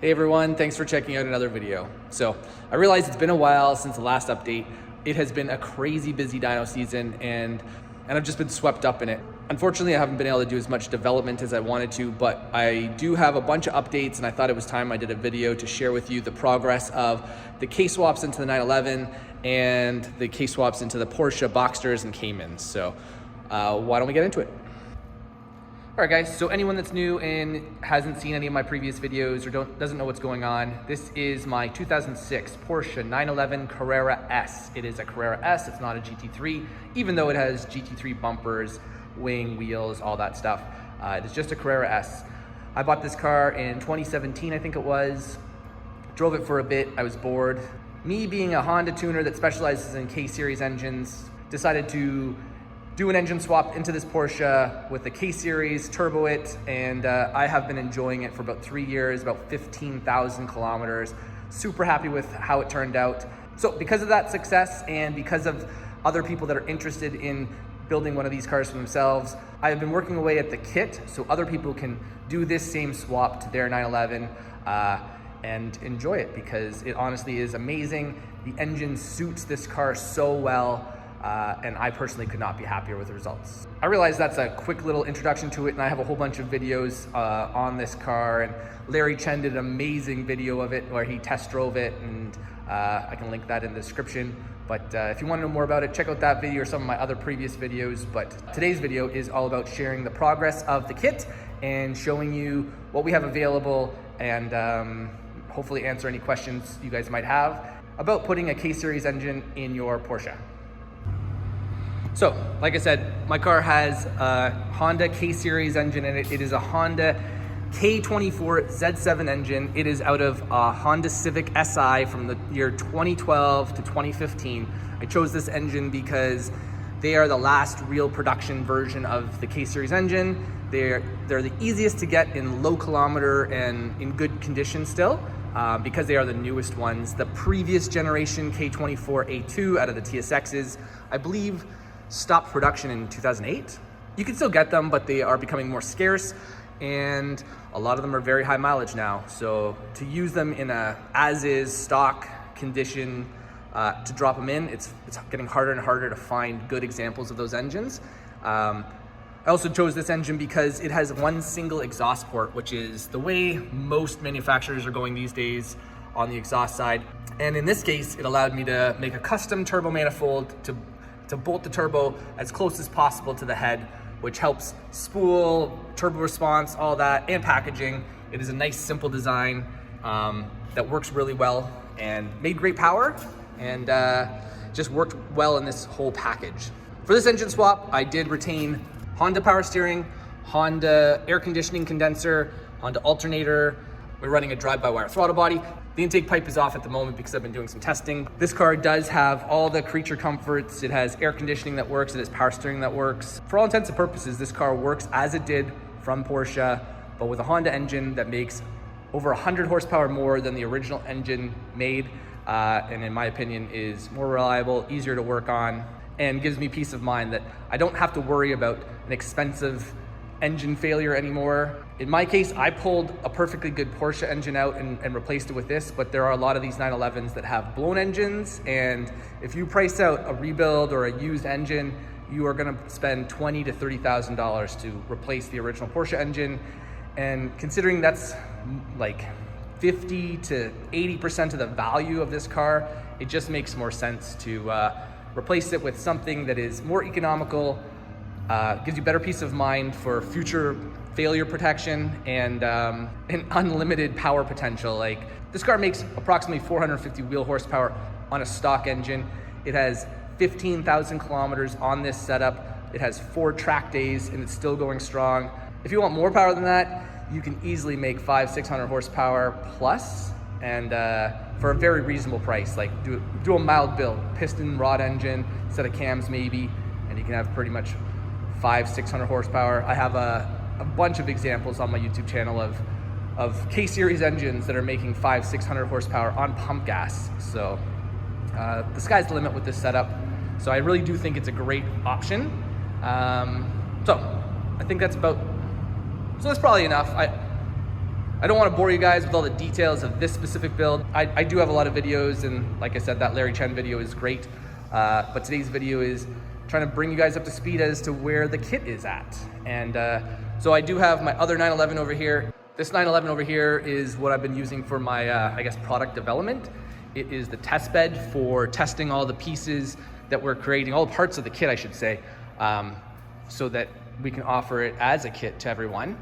Hey everyone, thanks for checking out another video. So I realize it's been a while since the last update. It has been a crazy busy dyno season and I've just been swept up in it. Unfortunately, I haven't been able to do as much development as I wanted to, but I do have a bunch of updates and I thought it was time I did a video to share with you the progress of the K-swaps into the 911 and the K-swaps into the Porsche Boxsters and Caymans. So why don't we get into it? All right guys, so anyone that's new and hasn't seen any of my previous videos or doesn't know what's going on, this is my 2006 Porsche 911 Carrera S. It is a Carrera S, it's not a GT3, even though it has GT3 bumpers, wing, wheels, all that stuff. It is just a Carrera S. I bought this car in 2017, I think it was. Drove it for a bit, I was bored. Me being a Honda tuner that specializes in K-Series engines, decided to do an engine swap into this Porsche with the K-Series, turbo it, and I have been enjoying it for about 3 years, about 15,000 kilometers. Super happy with how it turned out. So because of that success and because of other people that are interested in building one of these cars for themselves, I have been working away at the kit so other people can do this same swap to their 911 and enjoy it, because it honestly is amazing. The engine suits this car so well. And I personally could not be happier with the results. I realize that's a quick little introduction to it, and I have a whole bunch of videos on this car, and Larry Chen did an amazing video of it where he test drove it, and I can link that in the description. But if you want to know more about it, check out that video or some of my other previous videos. But today's video is all about sharing the progress of the kit and showing you what we have available, and hopefully answer any questions you guys might have about putting a K-Series engine in your Porsche. So, like I said, my car has a Honda K-Series engine in it. It is a Honda K24 Z7 engine. It is out of a Honda Civic Si from the year 2012 to 2015. I chose this engine because they are the last real production version of the K-Series engine. They're the easiest to get in low kilometer and in good condition still, because they are the newest ones. The previous generation K24A2 out of the TSXs, I believe, stopped production in 2008. You can still get them, but they are becoming more scarce, and a lot of them are very high mileage now. So to use them in a as-is stock condition, to drop them in, it's getting harder and harder to find good examples of those engines. I also chose this engine because it has one single exhaust port, which is the way most manufacturers are going these days on the exhaust side. And in this case, it allowed me to make a custom turbo manifold to bolt the turbo as close as possible to the head, which helps spool, turbo response, all that, and packaging. It is a nice, simple design that works really well and made great power, and just worked well in this whole package. For this engine swap, I did retain Honda power steering, Honda air conditioning condenser, Honda alternator. We're running a drive-by-wire throttle body. The intake pipe is off at the moment because I've been doing some testing. This car does have all the creature comforts. It has air conditioning that works. It has power steering that works. For all intents and purposes, this car works as it did from Porsche, but with a Honda engine that makes over 100 horsepower more than the original engine made, and in my opinion is more reliable, easier to work on, and gives me peace of mind that I don't have to worry about an expensive engine failure anymore. In my case, I pulled a perfectly good Porsche engine out and replaced it with this, but there are a lot of these 911s that have blown engines, and if you price out a rebuild or a used engine, you are gonna spend $20,000 to $30,000 to replace the original Porsche engine. And considering that's like 50 to 80% of the value of this car, it just makes more sense to replace it with something that is more economical, gives you better peace of mind for future failure protection, and an unlimited power potential. Like, this car makes approximately 450 wheel horsepower on a stock engine. It has 15,000 kilometers on this setup. It has 4 track days and it's still going strong. If you want more power than that, you can easily make 500-600 horsepower plus, and for a very reasonable price. Like, do a mild build, piston rod engine, set of cams maybe, and you can have pretty much 500-600 horsepower. I have a bunch of examples on my YouTube channel of K-Series engines that are making 500-600 horsepower on pump gas. So the sky's the limit with this setup. So I really do think it's a great option. So I think that's probably enough. I I don't want to bore you guys with all the details of this specific build. I do have a lot of videos, and like I said, that Larry Chen video is great. But today's video is trying to bring you guys up to speed as to where the kit is at. And so I do have my other 911 over here. This 911 over here is what I've been using for my, I guess, product development. It is the test bed for testing all the pieces that we're creating, all the parts of the kit, I should say, so that we can offer it as a kit to everyone.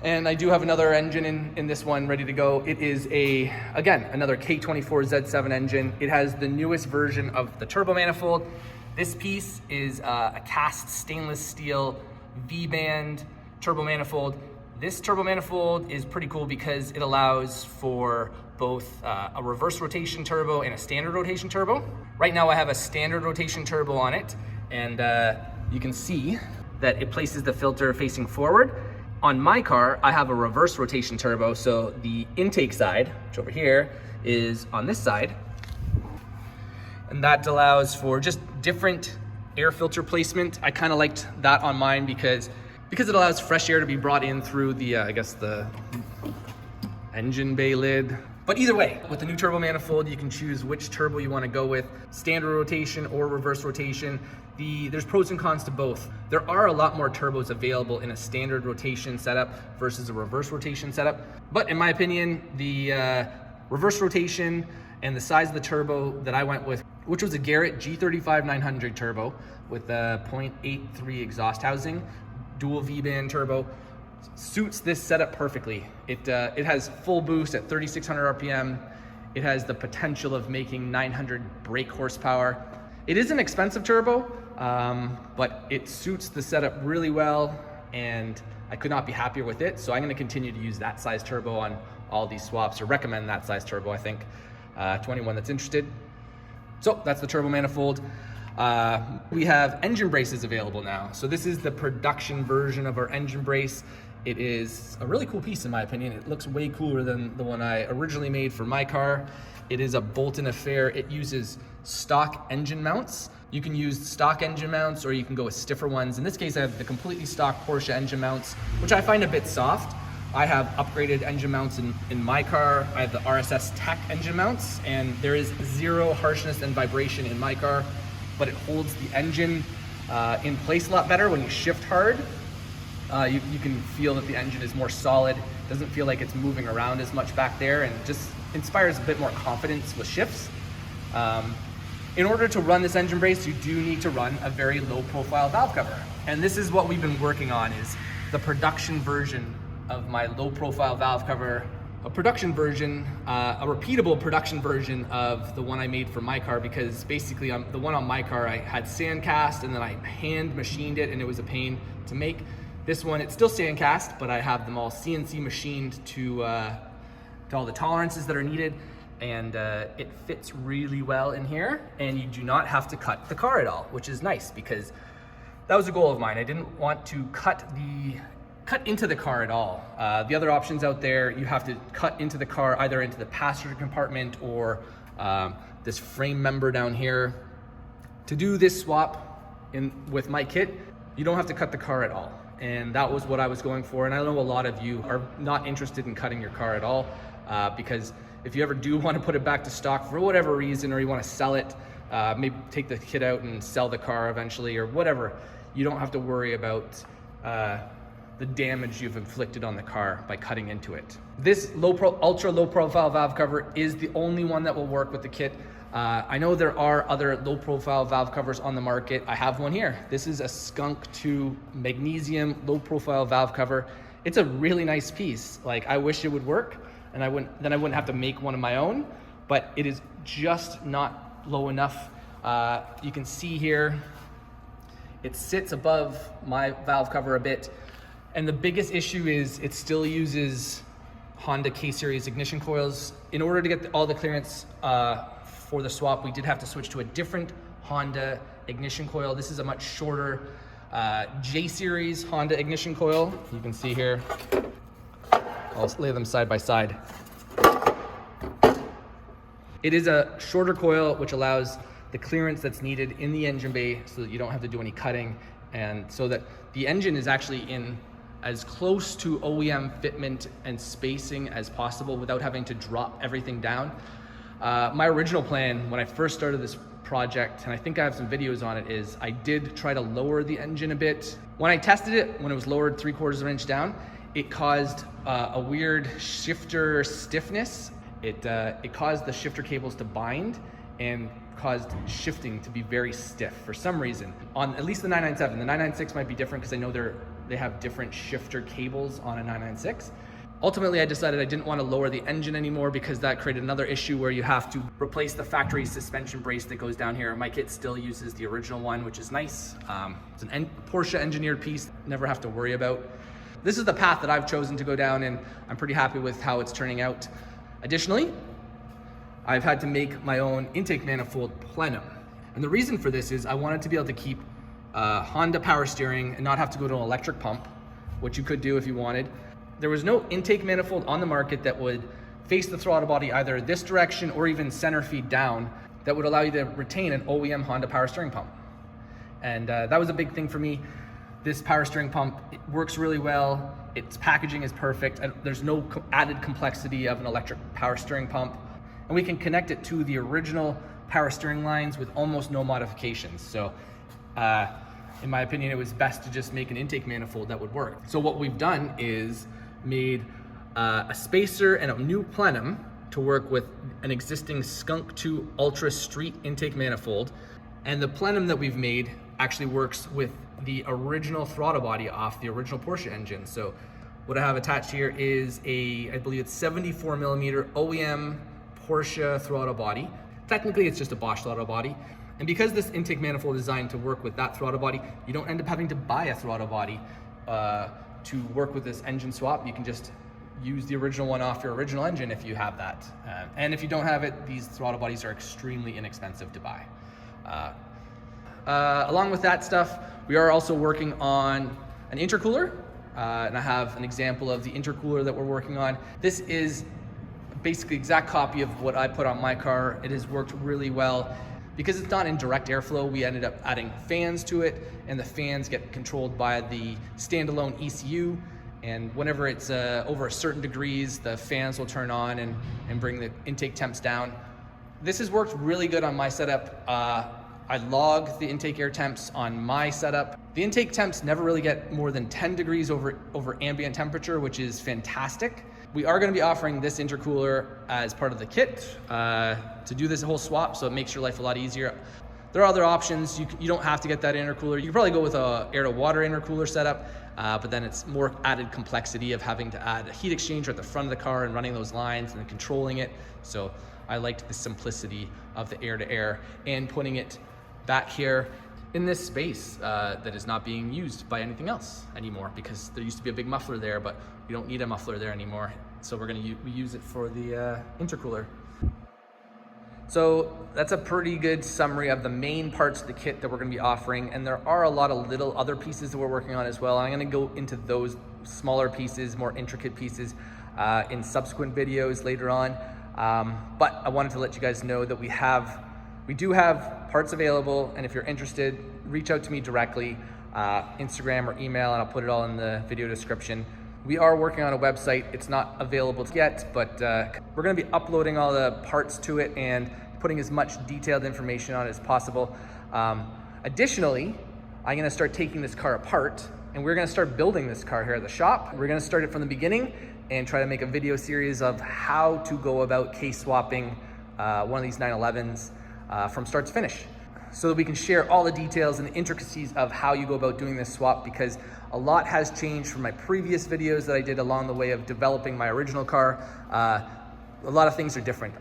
And I do have another engine in this one ready to go. It is again, another K24Z7 engine. It has the newest version of the turbo manifold. This piece is a cast stainless steel V-band turbo manifold. This turbo manifold is pretty cool because it allows for both a reverse rotation turbo and a standard rotation turbo. Right now I have a standard rotation turbo on it, and you can see that it places the filter facing forward. On my car, I have a reverse rotation turbo, so the intake side, which over here, is on this side. And that allows for just different air filter placement. I kind of liked that on mine because it allows fresh air to be brought in through the, I guess, the engine bay lid. But either way, with the new turbo manifold, you can choose which turbo you want to go with, standard rotation or reverse rotation. There's pros and cons to both. There are a lot more turbos available in a standard rotation setup versus a reverse rotation setup. But in my opinion, the reverse rotation and the size of the turbo that I went with, which was a Garrett G35-900 turbo with a 0.83 exhaust housing, dual V-band turbo, suits this setup perfectly. It has full boost at 3,600 RPM. It has the potential of making 900 brake horsepower. It is an expensive turbo, but it suits the setup really well, and I could not be happier with it. So I'm going to continue to use that size turbo on all these swaps, or recommend that size turbo, I think, to anyone that's interested. So that's the turbo manifold. We have engine braces available now. So this is the production version of our engine brace. It is a really cool piece in my opinion. It looks way cooler than the one I originally made for my car. It is a bolt-in affair. It uses stock engine mounts. You can use stock engine mounts, or you can go with stiffer ones. In this case, I have the completely stock Porsche engine mounts, which I find a bit soft. I have upgraded engine mounts in my car. I have the RSS Tech engine mounts, and there is zero harshness and vibration in my car, but it holds the engine in place a lot better when you shift hard. You can feel that the engine is more solid. It doesn't feel like it's moving around as much back there, and just inspires a bit more confidence with shifts. In order to run this engine brace, you do need to run a very low profile valve cover. And this is what we've been working on, is the production version of my low profile valve cover, a production version, a repeatable production version of the one I made for my car, because basically the one on my car, I had sand cast and then I hand machined it, and it was a pain to make. This one, it's still sand cast, but I have them all CNC machined to all the tolerances that are needed, and it fits really well in here, and you do not have to cut the car at all, which is nice, because that was a goal of mine. I didn't want to cut into the car at all. The other options out there, you have to cut into the car, either into the passenger compartment or this frame member down here. To do this swap with my kit, you don't have to cut the car at all. And that was what I was going for. And I know a lot of you are not interested in cutting your car at all, because if you ever do want to put it back to stock for whatever reason, or you want to sell it, maybe take the kit out and sell the car eventually or whatever, you don't have to worry about the damage you've inflicted on the car by cutting into it. This ultra low profile valve cover is the only one that will work with the kit. I know there are other low profile valve covers on the market. I have one here. This is a Skunk 2 magnesium low profile valve cover. It's a really nice piece. Like, I wish it would work, and I wouldn't have to make one of my own, but it is just not low enough. You can see here, it sits above my valve cover a bit. And the biggest issue is it still uses Honda K-Series ignition coils. In order to get all the clearance for the swap, we did have to switch to a different Honda ignition coil. This is a much shorter J-Series Honda ignition coil. You can see here, I'll lay them side by side. It is a shorter coil, which allows the clearance that's needed in the engine bay so that you don't have to do any cutting, and so that the engine is actually in as close to OEM fitment and spacing as possible without having to drop everything down. My original plan when I first started this project, and I think I have some videos on it, is I did try to lower the engine a bit. When I tested it, when it was lowered 3/4 of an inch down, it caused a weird shifter stiffness. It caused the shifter cables to bind and caused shifting to be very stiff for some reason. On at least the 997, the 996 might be different because I know they have different shifter cables on a 996. Ultimately, I decided I didn't want to lower the engine anymore because that created another issue where you have to replace the factory suspension brace that goes down here. My kit still uses the original one, which is nice. It's an Porsche engineered piece, never have to worry about. This is the path that I've chosen to go down, and I'm pretty happy with how it's turning out. Additionally, I've had to make my own intake manifold plenum. And the reason for this is I wanted to be able to keep Honda power steering and not have to go to an electric pump, which you could do if you wanted. There was no intake manifold on the market that would face the throttle body either this direction or even center feed down that would allow you to retain an OEM Honda power steering pump. And that was a big thing for me. This power steering pump, it works really well. Its packaging is perfect. There's no added complexity of an electric power steering pump. And we can connect it to the original power steering lines with almost no modifications. So in my opinion, it was best to just make an intake manifold that would work. So what we've done is made a spacer and a new plenum to work with an existing Skunk 2 Ultra Street intake manifold. And the plenum that we've made actually works with the original throttle body off the original Porsche engine. So what I have attached here is I believe it's 74 millimeter OEM Porsche throttle body. Technically, it's just a Bosch throttle body. And because this intake manifold is designed to work with that throttle body, you don't end up having to buy a throttle body to work with this engine swap. You can just use the original one off your original engine if you have that. And if you don't have it, these throttle bodies are extremely inexpensive to buy. Along with that stuff, we are also working on an intercooler. And I have an example of the intercooler that we're working on. This is basically exact copy of what I put on my car. It has worked really well. Because it's not in direct airflow, we ended up adding fans to it, and the fans get controlled by the standalone ECU. And whenever it's over a certain degrees, the fans will turn on and bring the intake temps down. This has worked really good on my setup. I log the intake air temps on my setup. The intake temps never really get more than 10 degrees over ambient temperature, which is fantastic. We are going to be offering this intercooler as part of the kit to do this whole swap, so it makes your life a lot easier. There are other options. You don't have to get that intercooler. You can probably go with a air-to-water intercooler setup, but then it's more added complexity of having to add a heat exchanger at the front of the car and running those lines and controlling it. So I liked the simplicity of the air-to-air and putting it back here in this space that is not being used by anything else anymore, because there used to be a big muffler there, but we don't need a muffler there anymore. So we're going to use it for the intercooler. So that's a pretty good summary of the main parts of the kit that we're going to be offering. And there are a lot of little other pieces that we're working on as well. I'm going to go into those smaller pieces, more intricate pieces in subsequent videos later on. But I wanted to let you guys know that we do have parts available, and if you're interested, reach out to me directly, Instagram or email, and I'll put it all in the video description. We are working on a website. It's not available yet, but we're gonna be uploading all the parts to it and putting as much detailed information on it as possible. Additionally, I'm gonna start taking this car apart, and we're gonna start building this car here at the shop. We're gonna start it from the beginning and try to make a video series of how to go about case swapping one of these 911s from start to finish, so that we can share all the details and the intricacies of how you go about doing this swap, because a lot has changed from my previous videos that I did along the way of developing my original car. A lot of things are different.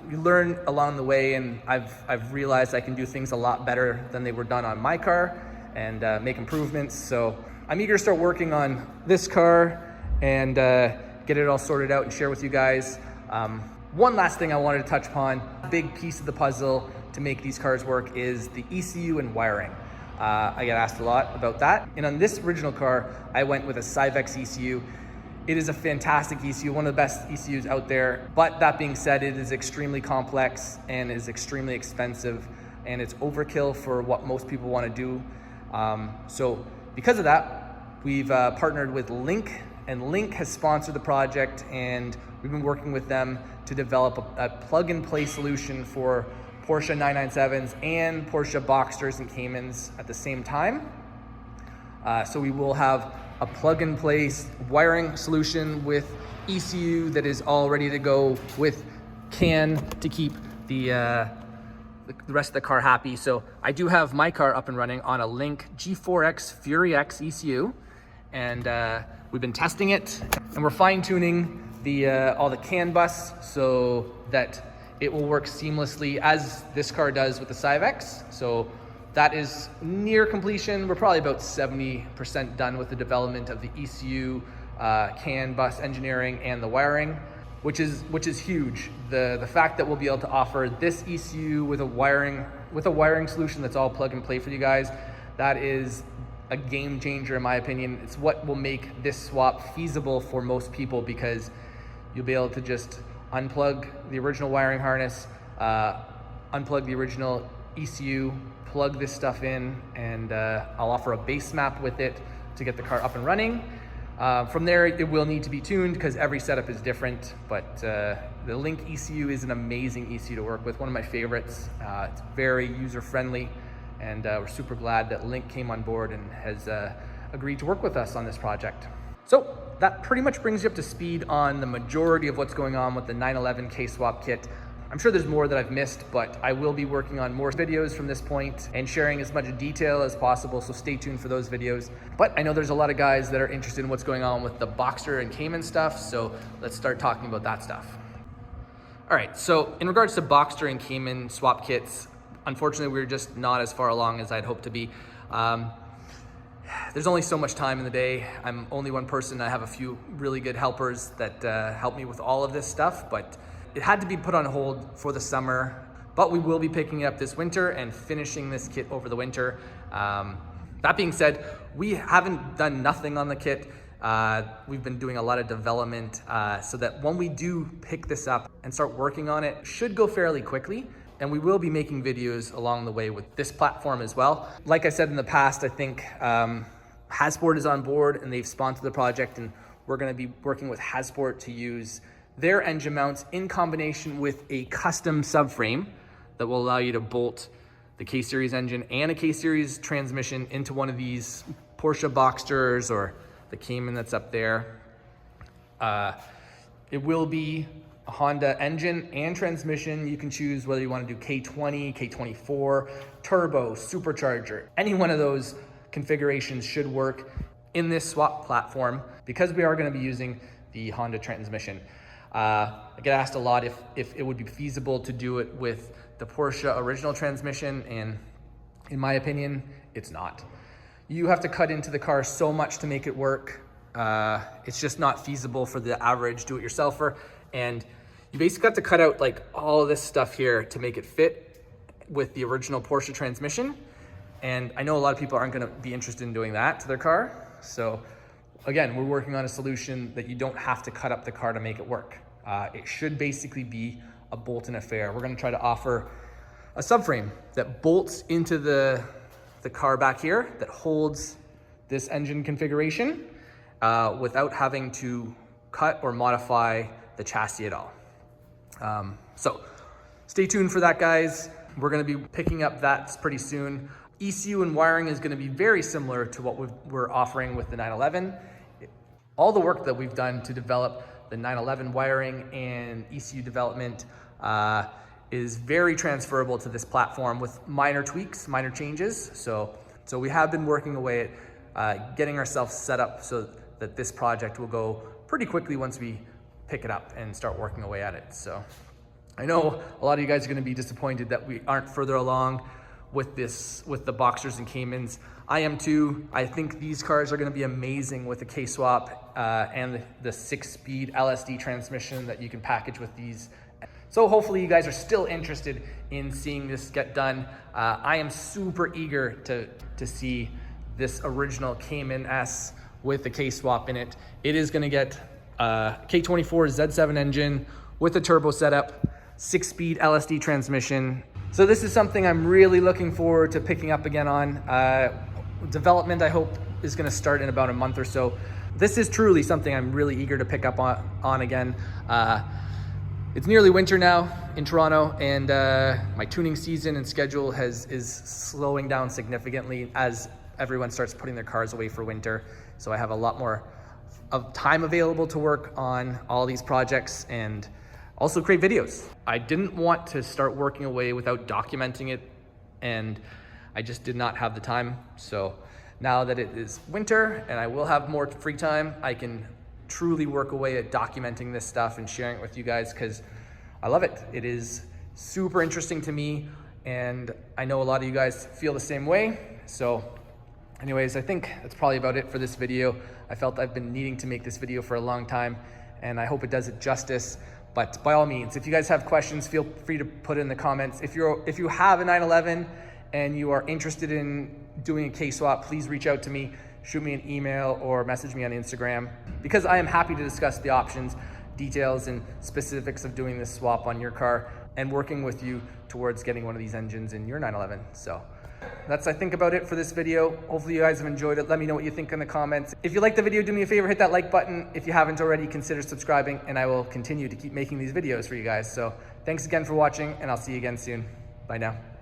You learn along the way, and I've realized I can do things a lot better than they were done on my car and make improvements. So I'm eager to start working on this car and get it all sorted out and share with you guys. One last thing I wanted to touch upon, a big piece of the puzzle to make these cars work is the ECU and wiring. I get asked a lot about that. And on this original car, I went with a Cyvex ECU. It is a fantastic ECU, one of the best ECUs out there. But that being said, it is extremely complex and is extremely expensive, and it's overkill for what most people want to do. So because of that, we've partnered with Link, and Link has sponsored the project, and we've been working with them to develop a plug-and-play solution for Porsche 997s and Porsche Boxsters and Caymans at the same time. So we will have a plug-and-play wiring solution with ECU that is all ready to go, with CAN to keep the rest of the car happy. So I do have my car up and running on a Link G4X Fury X ECU, and we've been testing it, and we're fine-tuning all the CAN bus so that it will work seamlessly as this car does with the Civex. So that is near completion. We're probably about 70% done with the development of the ECU, CAN bus engineering, and the wiring, which is huge. The fact that we'll be able to offer this ECU with a wiring solution that's all plug and play for you guys, that is a game changer in my opinion. It's what will make this swap feasible for most people, because you'll be able to just unplug the original wiring harness, unplug the original ECU, plug this stuff in, and I'll offer a base map with it to get the car up and running. From there, it will need to be tuned because every setup is different, but the Link ECU is an amazing ECU to work with, one of my favorites. It's very user-friendly, and we're super glad that Link came on board and has agreed to work with us on this project. So that pretty much brings you up to speed on the majority of what's going on with the 911 K-Swap kit. I'm sure there's more that I've missed, but I will be working on more videos from this point and sharing as much detail as possible, so stay tuned for those videos. But I know there's a lot of guys that are interested in what's going on with the Boxster and Cayman stuff, so let's start talking about that stuff. All right, so in regards to Boxster and Cayman swap kits, unfortunately, we're just not as far along as I'd hoped to be. There's only so much time in the day. I'm only one person. I have a few really good helpers that help me with all of this stuff, but it had to be put on hold for the summer. But we will be picking it up this winter and finishing this kit over the winter. That being said, we haven't done nothing on the kit. We've been doing a lot of development so that when we do pick this up and start working on it, should go fairly quickly. And we will be making videos along the way with this platform as well. Like I said in the past, I think Hasport is on board and they've sponsored the project, and we're gonna be working with Hasport to use their engine mounts in combination with a custom subframe that will allow you to bolt the K-Series engine and a K-Series transmission into one of these Porsche Boxsters or the Cayman that's up there. It will be a Honda engine and transmission. You can choose whether you want to do K20, K24, turbo, supercharger. Any one of those configurations should work in this swap platform because we are going to be using the Honda transmission. I get asked a lot if it would be feasible to do it with the Porsche original transmission, and in my opinion, it's not. You have to cut into the car so much to make it work. It's just not feasible for the average do-it-yourselfer, and you basically have to cut out like all of this stuff here to make it fit with the original Porsche transmission. And I know a lot of people aren't going to be interested in doing that to their car. So again, we're working on a solution that you don't have to cut up the car to make it work. It should basically be a bolt-in affair. We're going to try to offer a subframe that bolts into the car back here that holds this engine configuration without having to cut or modify the chassis at all. So stay tuned for that, guys. We're going to be picking up that pretty soon. ECU and wiring is going to be very similar to what we're offering with the 911. All the work that we've done to develop the 911 wiring and ECU development is very transferable to this platform with minor tweaks, minor changes. So we have been working away at getting ourselves set up so that this project will go pretty quickly once we pick it up and start working away at it. So I know a lot of you guys are going to be disappointed that we aren't further along with the Boxsters and Caymans. I am too. I think these cars are going to be amazing with the K-Swap and the 6-speed LSD transmission that you can package with these. So hopefully you guys are still interested in seeing this get done. I am super eager to see this original Cayman S with the K-Swap in it. It is going to get K24 Z7 engine with a turbo setup, 6-speed LSD transmission. So this is something I'm really looking forward to picking up again on. Development, I hope, is gonna start in about a month or so. This is truly something I'm really eager to pick up on again. It's nearly winter now in Toronto, and my tuning season and schedule is slowing down significantly as everyone starts putting their cars away for winter. So I have a lot more of time available to work on all these projects and also create videos. I didn't want to start working away without documenting it, and I just did not have the time. So now that it is winter and I will have more free time, I can truly work away at documenting this stuff and sharing it with you guys, because I love it. It is super interesting to me, and I know a lot of you guys feel the same way. So anyways, I think that's probably about it for this video. I felt I've been needing to make this video for a long time, and I hope it does it justice. But by all means, if you guys have questions, feel free to put it in the comments. If you have a 911 and you are interested in doing a K-swap, please reach out to me. Shoot me an email or message me on Instagram, because I am happy to discuss the options, details, and specifics of doing this swap on your car and working with you towards getting one of these engines in your 911. So that's, I think, about it for this video. Hopefully you guys have enjoyed it. Let me know what you think in the comments. If you like the video, do me a favor, hit that like button. If you haven't already, consider subscribing, and I will continue to keep making these videos for you guys. So thanks again for watching, and I'll see you again soon. Bye now.